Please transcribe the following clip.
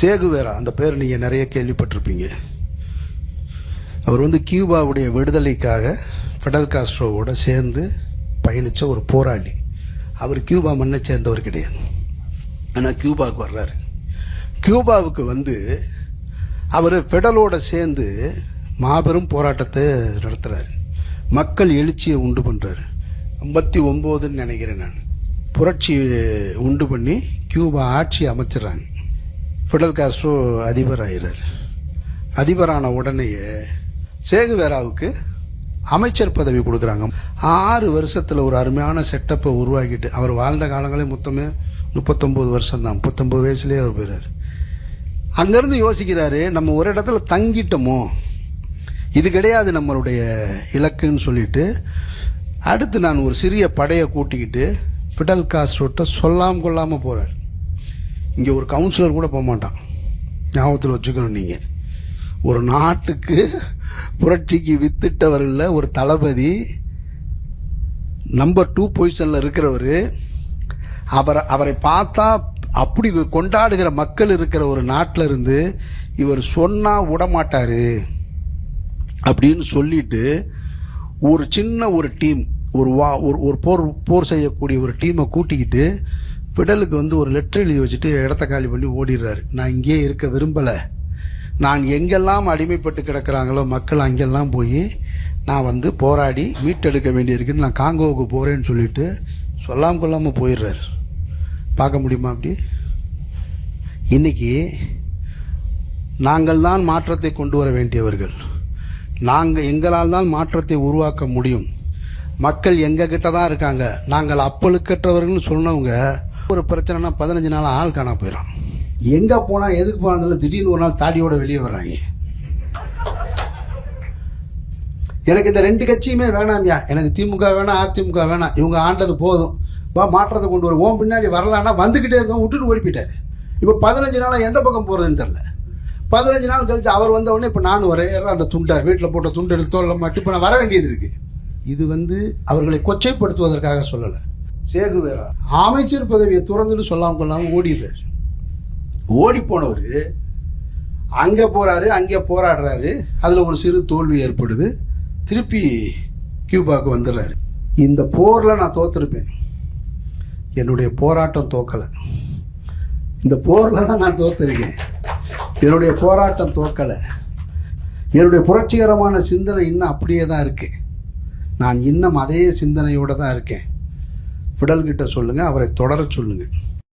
சேகுவேரா, அந்த பேர் நீங்கள் நிறைய கேள்விப்பட்டிருப்பீங்க. அவர் கியூபாவுடைய விடுதலைக்காக ஃபிடல் காஸ்ட்ரோவோட சேர்ந்து பயணித்த ஒரு போராளி. அவர் கியூபா மண்ணை சேர்ந்தவர் கிடையாது. ஆனால் கியூபாவுக்கு வர்றாரு. கியூபாவுக்கு அவர் ஃபிடலோட சேர்ந்து மாபெரும் போராட்டத்தை நடத்துகிறார். மக்கள் எழுச்சியை உண்டு பண்ணுறாரு. 59ன்னு நினைக்கிறேன் நான். புரட்சி உண்டு பண்ணி கியூபா ஆட்சி அமைச்சிடறாங்க. ஃபிடல் காஸ்ட்ரோ அதிபர் ஆகிறார். அதிபரான உடனேயே சேகுவேராவுக்கு அமைச்சர் பதவி கொடுக்குறாங்க. 6 வருஷத்தில் ஒரு அருமையான செட்டப்பை உருவாக்கிட்டு, அவர் வாழ்ந்த காலங்களே மொத்தமே 39 வருஷம் தான். 39 வயசுலேயே அவர் போயிறார். அங்கேருந்து யோசிக்கிறாரு, நம்ம ஒரு இடத்துல தங்கிட்டோமோ, இது கிடையாது நம்மளுடைய இலக்குன்னு சொல்லிட்டு அடுத்து நான் ஒரு சிறிய படையை கூட்டிக்கிட்டு ஃபிடல் காஸ்ட்ரோட்ட சொல்லாமல் கொள்ளாமல் போகிறார். இங்கே ஒரு கவுன்சிலர் கூட போக மாட்டான். ஞாபகத்தில் வச்சுக்கணும். நீங்கள் ஒரு நாட்டுக்கு புரட்சிக்கு வித்திட்டவரில் ஒரு தளபதி, நம்பர் 2 பொசிஷனில் இருக்கிறவர், அவரை பார்த்தா அப்படி கொண்டாடுகிற மக்கள் இருக்கிற ஒரு நாட்டில் இருந்து இவர் சொன்னால் விடமாட்டார் அப்படின்னு சொல்லிட்டு ஒரு சின்ன ஒரு டீம், ஒரு போர் செய்யக்கூடிய ஒரு டீமை கூட்டிக்கிட்டு ஃபிடலுக்கு ஒரு லெட்டர் எழுதி வச்சுட்டு இடத்த காலி பண்ணி ஓடிடுறாரு. நான் இங்கே இருக்க விரும்பலை, நான் எங்கெல்லாம் அடிமைப்பட்டு கிடக்கிறாங்களோ மக்கள் அங்கெல்லாம் போய் நான் போராடி மீட்டெடுக்க வேண்டியிருக்குன்னு நான் காங்கோவுக்கு போகிறேன்னு சொல்லிட்டு சொல்லாமல் கொள்ளாமல் போயிடுறாரு. பார்க்க முடியுமா அப்படி? இன்னைக்கு நாங்கள் தான் மாற்றத்தை கொண்டு வர வேண்டியவர்கள். எங்களால் தான் மாற்றத்தை உருவாக்க முடியும். மக்கள் எங்ககிட்ட தான் இருக்காங்க. நாங்கள் அப்பழுக்கற்றவர்கள்னு சொன்னவங்க ஒரு பிரச்சனைனா 15 நாள் ஆள் காண போயிடும். எங்கே போனால் எதுக்கு போனாலும் திடீர்னு ஒரு நாள் தாடியோட வெளியே வர்றாங்க. எனக்கு இந்த 2 கட்சியுமே வேணாம்யா, எனக்கு திமுக வேணாம், அதிமுக வேணாம், இவங்க ஆண்டது போதும், மாற்றத்தை கொண்டு வர. ஓம் பின்னாடி வரலான்னா வந்துக்கிட்டே இருந்தோம், விட்டுட்டு ஓடி போயிட்டாரு. இப்போ 15 நாளாக எந்த பக்கம் போகிறதுன்னு தெரில. 15 நாள் கழிச்சு அவர் வந்த உடனே இப்போ நான் வரேன், அந்த துண்டை வீட்டில் போட்ட துண்டு எடுத்து தோல்ல மாட்டி இப்போ நான் வர வேண்டியது இருக்குது. இது அவர்களை கொச்சைப்படுத்துவதற்காக சொல்லலை. சேகுவேரா அமைச்சர் பதவியை துறந்துட்டு சொல்லாமல் கொள்ளாமல் ஓடிடுறாரு. ஓடி போனவர் அங்கே போகிறாரு, அங்கே போராடுறாரு. அதில் ஒரு சிறு தோல்வி ஏற்படுது. திருப்பி கியூபாவுக்கு வந்துடுறாரு. இந்த போரில் நான் தோற்றுருப்பேன், என்னுடைய போராட்டம் தோக்கலை. இந்த போரில் தான் நான் தோற்றுருக்கேன், என்னுடைய போராட்டம் தோக்கலை. என்னுடைய புரட்சிகரமான சிந்தனை இன்னும் அப்படியே தான் இருக்குது. நான் இன்னும் அதே சிந்தனையோடு தான் இருக்கேன். ஃபிடல் கிட்ட சொல்லுங்கள், அவரை தொடர சொல்லுங்கள்.